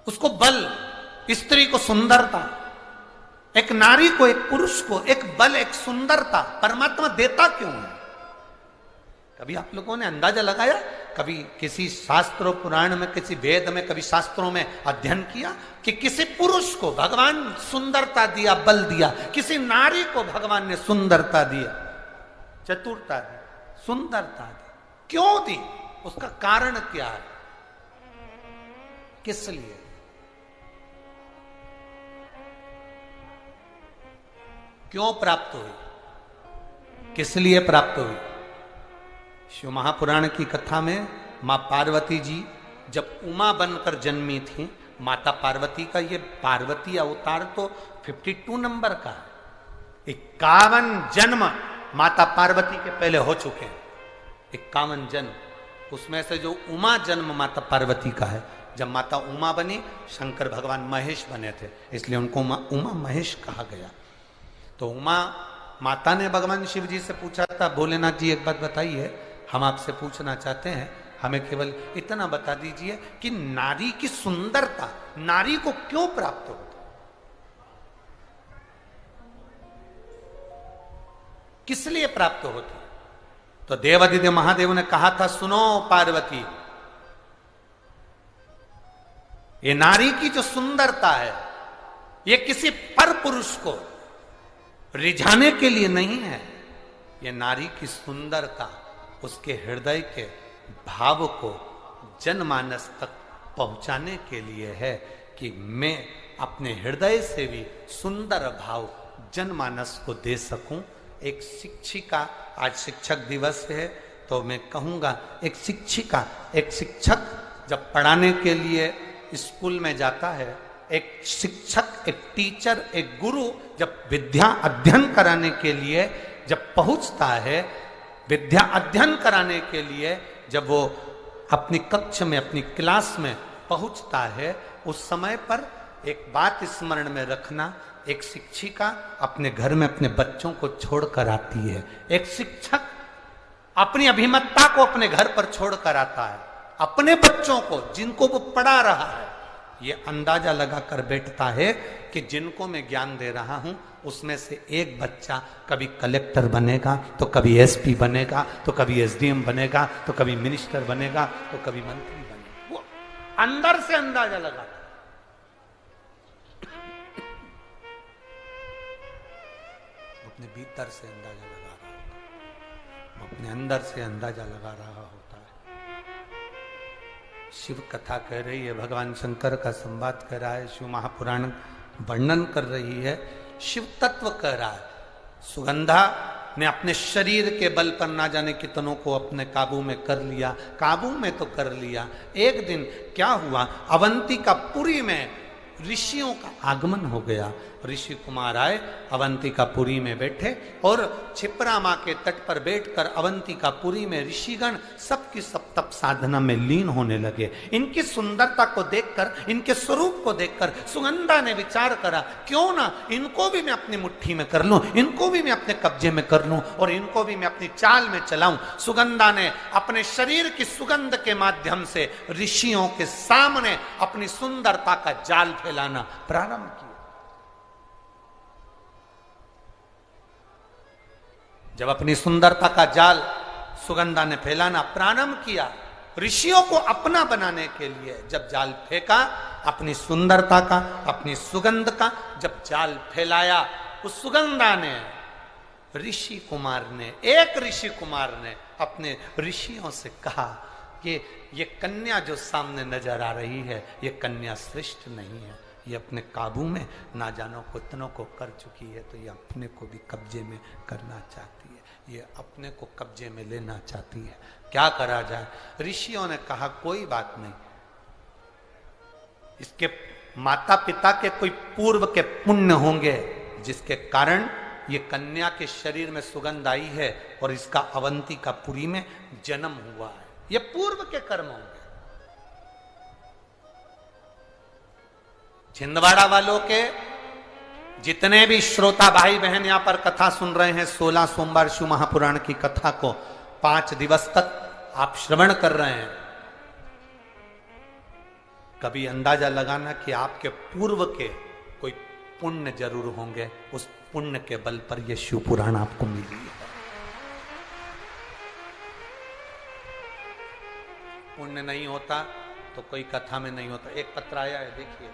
उसको बल, स्त्री को सुंदरता, एक नारी को, एक पुरुष को एक बल, एक सुंदरता परमात्मा देता क्यों है? कभी आप लोगों ने अंदाजा लगाया? कभी किसी शास्त्रों पुराण में, किसी वेद में, कभी शास्त्रों में अध्ययन किया कि किसी पुरुष को भगवान सुंदरता दिया, बल दिया, किसी नारी को भगवान ने सुंदरता दिया, चतुरता दी, सुंदरता दी? क्यों दी? उसका कारण क्या है? किस लिए? क्यों प्राप्त हुई? किस लिए प्राप्त हुई? शिव महापुराण की कथा में मां पार्वती जी जब उमा बनकर जन्मी थी, माता पार्वती का ये पार्वती अवतार तो 52 नंबर का है। 51 जन्म माता पार्वती के पहले हो चुके हैं। 51 जन्म, उसमें से जो उमा जन्म माता पार्वती का है। जब माता उमा बनी, शंकर भगवान महेश बने थे, इसलिए उनको उमा महेश कहा गया। तो उमा माता ने भगवान शिव जी से पूछा था, भोलेनाथ जी एक बात बताइए, हम आपसे पूछना चाहते हैं, हमें केवल इतना बता दीजिए कि नारी की सुंदरता नारी को क्यों प्राप्त होती? किस लिए प्राप्त होती? तो देवादिदेव महादेव ने कहा था, सुनो पार्वती, ये नारी की जो सुंदरता है, ये किसी पर पुरुष को रिझाने के लिए नहीं है। ये नारी की सुंदरता उसके हृदय के भाव को जनमानस तक पहुंचाने के लिए है कि मैं अपने हृदय से भी सुंदर भाव जनमानस को दे सकूं। एक शिक्षिका, आज शिक्षक दिवस है, तो मैं कहूंगा एक शिक्षिका, एक शिक्षक जब पढ़ाने के लिए स्कूल में जाता है, एक शिक्षक, एक टीचर, एक गुरु जब विद्या अध्ययन कराने के लिए जब पहुंचता है, विद्या अध्ययन कराने के लिए जब वो अपनी कक्ष में, अपनी क्लास में पहुंचता है, उस समय पर एक बात स्मरण में रखना, एक शिक्षिका अपने घर में अपने बच्चों को छोड़कर आती है। एक शिक्षक अपनी अभिमतता को अपने घर पर छोड़कर आता है, अपने बच्चों को जिनको वो पढ़ा रहा है, ये अंदाजा लगाकर बैठता है कि जिनको मैं ज्ञान दे रहा हूं उसमें से एक बच्चा कभी कलेक्टर बनेगा, तो कभी एसपी बनेगा, तो कभी एसडीएम बनेगा, तो कभी मिनिस्टर बनेगा, तो कभी मंत्री बनेगा। वो अंदर से अंदाजा लगाता, अपने भीतर से अंदाजा लगा रहा होता, वो अपने अंदर से अंदाजा लगा रहा होता है। शिव कथा कह रही है, भगवान शंकर का संवाद कर रहा है, शिव महापुराण वर्णन कर रही है, शिव तत्व कह रहा है। सुगंधा ने अपने शरीर के बल पर ना जाने कितनों को अपने काबू में कर लिया, काबू में तो कर लिया। एक दिन क्या हुआ, अवंतिकापुरी में ऋषियों का आगमन हो गया। ऋषि कुमार आए, अवंतिकापुरी में बैठे और क्षिप्रा माँ के तट पर बैठकर अवंतिकापुरी में ऋषिगण सबकी सब तप साधना में लीन होने लगे। इनकी सुंदरता को देखकर, इनके स्वरूप को देखकर सुगंधा ने विचार करा, क्यों ना इनको भी मैं अपनी मुट्ठी में कर लूं, इनको भी मैं अपने कब्जे में कर लूं और इनको भी मैं अपनी चाल में चलाऊं। सुगंधा ने अपने शरीर की सुगंध के माध्यम से ऋषियों के सामने अपनी सुंदरता का जाल फैलाना प्रारंभ किया। जब अपनी सुंदरता का जाल सुगंधा ने फैलाना प्रारंभ किया, ऋषियों को अपना बनाने के लिए जब जाल फेंका, अपनी सुंदरता का, अपनी सुगंध का जब जाल फैलाया, उस सुगंधा ने, ऋषि कुमार ने, एक ऋषि कुमार ने अपने ऋषियों से कहा कि ये कन्या जो सामने नजर आ रही है, ये कन्या श्रेष्ठ नहीं है, ये अपने काबू में ना जानो कितनों को कर चुकी है, तो ये अपने को भी कब्जे में करना चाहती है, ये अपने को कब्जे में लेना चाहती है, क्या करा जाए। ऋषियों ने कहा कोई बात नहीं, इसके माता पिता के कोई पूर्व के पुण्य होंगे जिसके कारण ये कन्या के शरीर में सुगंध आई है और इसका अवंतिकापुरी में जन्म हुआ है, ये पूर्व के कर्म होंगे। छिंदवाड़ा वालों के जितने भी श्रोता भाई बहन यहां पर कथा सुन रहे हैं, 16 सोमवार शिव महापुराण की कथा को 5 दिवस तक आप श्रवण कर रहे हैं, कभी अंदाजा लगाना कि आपके पूर्व के कोई पुण्य जरूर होंगे, उस पुण्य के बल पर यह शिव पुराण आपको मिली है। पुण्य नहीं होता तो कोई कथा में नहीं होता। एक पत्र आया है, देखिए।